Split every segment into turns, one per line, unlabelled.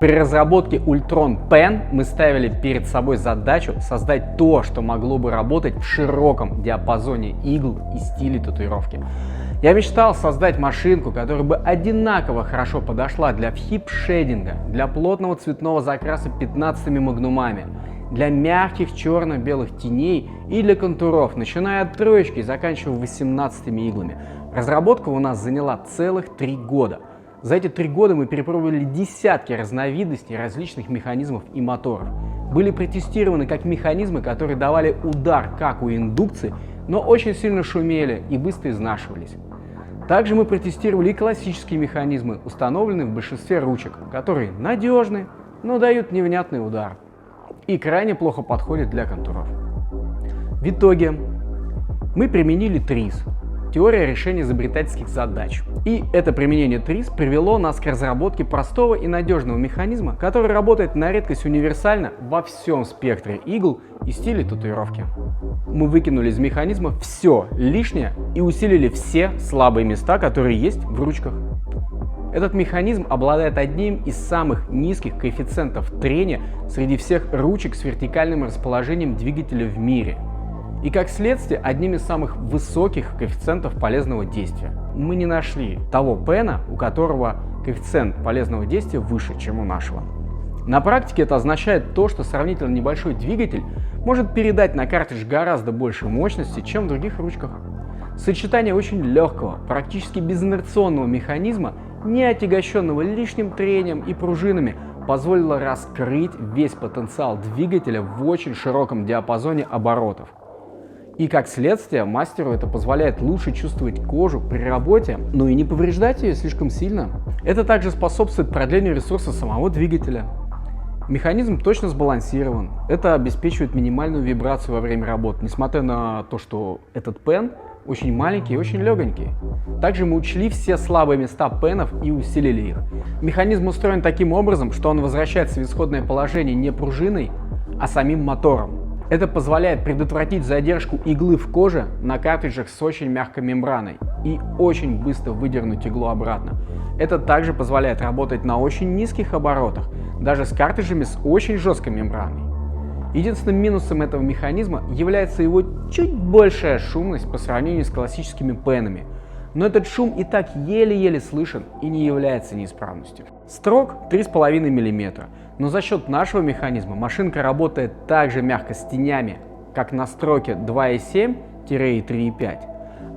При разработке Ultron Pen мы ставили перед собой задачу создать то, что могло бы работать в широком диапазоне игл и стилей татуировки. Я мечтал создать машинку, которая бы одинаково хорошо подошла для хип-шейдинга, для плотного цветного закраса 15 магнумами, для мягких черно-белых теней и для контуров, начиная от троечки и заканчивая 18 иглами. Разработка у нас заняла целых 3 года. За эти 3 года мы перепробовали десятки разновидностей различных механизмов и моторов. Были протестированы как механизмы, которые давали удар, как у индукции, но очень сильно шумели и быстро изнашивались. Также мы протестировали и классические механизмы, установленные в большинстве ручек, которые надежны, но дают невнятный удар и крайне плохо подходят для контуров. В итоге мы применили ТРИЗ. Теория решения изобретательских задач. И это применение ТРИЗ привело нас к разработке простого и надежного механизма, который работает на редкость универсально во всем спектре игл и стилей татуировки. Мы выкинули из механизма все лишнее и усилили все слабые места, которые есть в ручках. Этот механизм обладает одним из самых низких коэффициентов трения среди всех ручек с вертикальным расположением двигателя в мире. И как следствие, одним из самых высоких коэффициентов полезного действия. Мы не нашли того пена, у которого коэффициент полезного действия выше, чем у нашего. На практике это означает то, что сравнительно небольшой двигатель может передать на картридж гораздо больше мощности, чем в других ручках. Сочетание очень легкого, практически безинерционного механизма, не отягощенного лишним трением и пружинами, позволило раскрыть весь потенциал двигателя в очень широком диапазоне оборотов. И как следствие, мастеру это позволяет лучше чувствовать кожу при работе, но и не повреждать ее слишком сильно. Это также способствует продлению ресурса самого двигателя. Механизм точно сбалансирован. Это обеспечивает минимальную вибрацию во время работы, несмотря на то, что этот пен очень маленький и очень легонький. Также мы учли все слабые места пенов и усилили их. Механизм устроен таким образом, что он возвращается в исходное положение не пружиной, а самим мотором. Это позволяет предотвратить задержку иглы в коже на картриджах с очень мягкой мембраной и очень быстро выдернуть иглу обратно. Это также позволяет работать на очень низких оборотах, даже с картриджами с очень жесткой мембраной. Единственным минусом этого механизма является его чуть большая шумность по сравнению с классическими пенами. Но этот шум и так еле-еле слышен и не является неисправностью. Строк 3,5 мм, но за счет нашего механизма машинка работает так же мягко с тенями, как на строке 2,7-3,5.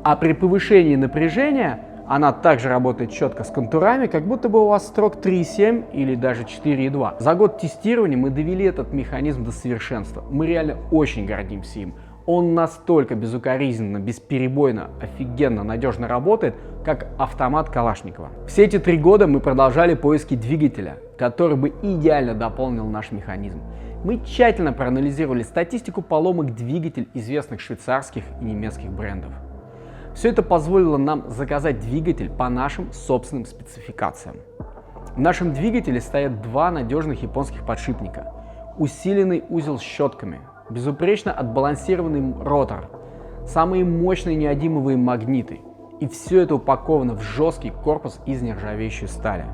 А при повышении напряжения она также работает четко с контурами, как будто бы у вас строк 3,7 или даже 4,2. За год тестирования мы довели этот механизм до совершенства. Мы реально очень гордимся им. Он настолько безукоризненно, бесперебойно, офигенно, надежно работает, как автомат Калашникова. Все эти 3 года мы продолжали поиски двигателя, который бы идеально дополнил наш механизм. Мы тщательно проанализировали статистику поломок двигателей известных швейцарских и немецких брендов. Все это позволило нам заказать двигатель по нашим собственным спецификациям. В нашем двигателе стоят 2 надежных японских подшипника, усиленный узел с щетками, безупречно отбалансированный ротор, самые мощные неодимовые магниты, и все это упаковано в жесткий корпус из нержавеющей стали.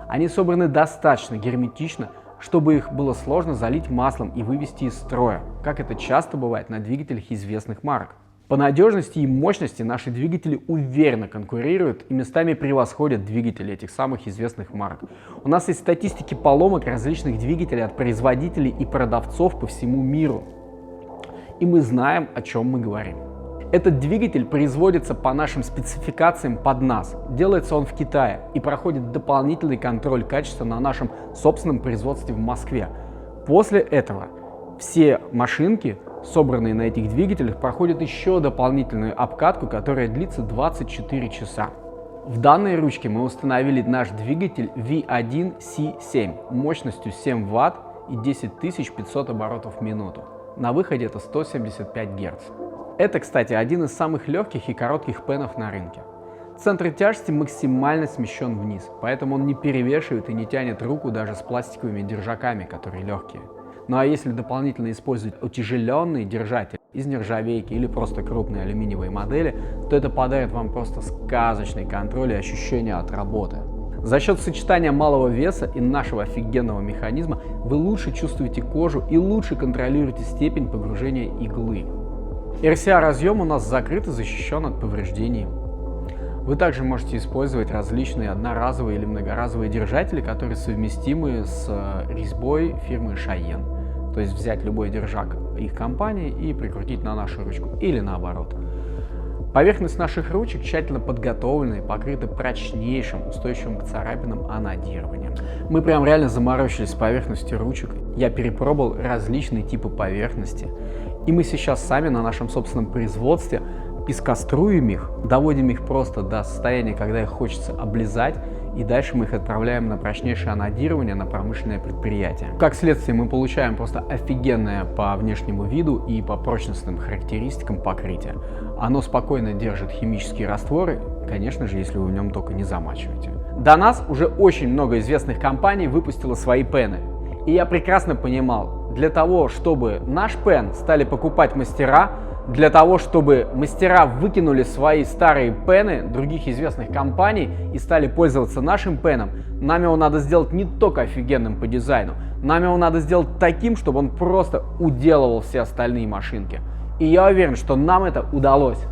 Они собраны достаточно герметично, чтобы их было сложно залить маслом и вывести из строя, как это часто бывает на двигателях известных марок. По надежности и мощности наши двигатели уверенно конкурируют и местами превосходят двигатели этих самых известных марок. У нас есть статистики поломок различных двигателей от производителей и продавцов по всему миру. И мы знаем, о чем мы говорим. Этот двигатель производится по нашим спецификациям под нас. Делается он в Китае и проходит дополнительный контроль качества на нашем собственном производстве в Москве. После этого все машинки, собранные на этих двигателях, проходят еще дополнительную обкатку, которая длится 24 часа. В данной ручке мы установили наш двигатель V1C7 мощностью 7 Вт и 10500 оборотов в минуту. На выходе это 175 Гц. Это, кстати, один из самых легких и коротких пенов на рынке. Центр тяжести максимально смещен вниз, поэтому он не перевешивает и не тянет руку даже с пластиковыми держаками, которые легкие. Ну а если дополнительно использовать утяжеленные держатели из нержавейки или просто крупные алюминиевые модели, то это подарит вам просто сказочный контроль и ощущение от работы. За счет сочетания малого веса и нашего офигенного механизма вы лучше чувствуете кожу и лучше контролируете степень погружения иглы. RCA-разъем у нас закрыт и защищен от повреждений. Вы также можете использовать различные одноразовые или многоразовые держатели, которые совместимы с резьбой фирмы Cheyenne. То есть взять любой держак их компании и прикрутить на нашу ручку, или наоборот. Поверхность наших ручек тщательно подготовлена и покрыта прочнейшим, устойчивым к царапинам анодированием. Мы прям реально заморочились с поверхностью ручек. Я перепробовал различные типы поверхности. И мы сейчас сами на нашем собственном производстве пескоструем их, доводим их просто до состояния, когда их хочется облизать, и дальше мы их отправляем на прочнейшее анодирование на промышленное предприятие. Как следствие, мы получаем просто офигенное по внешнему виду и по прочностным характеристикам покрытие. Оно спокойно держит химические растворы, конечно же, если вы в нем только не замачиваете. До нас уже очень много известных компаний выпустило свои пены. И я прекрасно понимал, для того, чтобы наш пен стали покупать мастера, для того, чтобы мастера выкинули свои старые пены других известных компаний и стали пользоваться нашим пеном, нам его надо сделать не только офигенным по дизайну, нам его надо сделать таким, чтобы он просто уделывал все остальные машинки. И я уверен, что нам это удалось.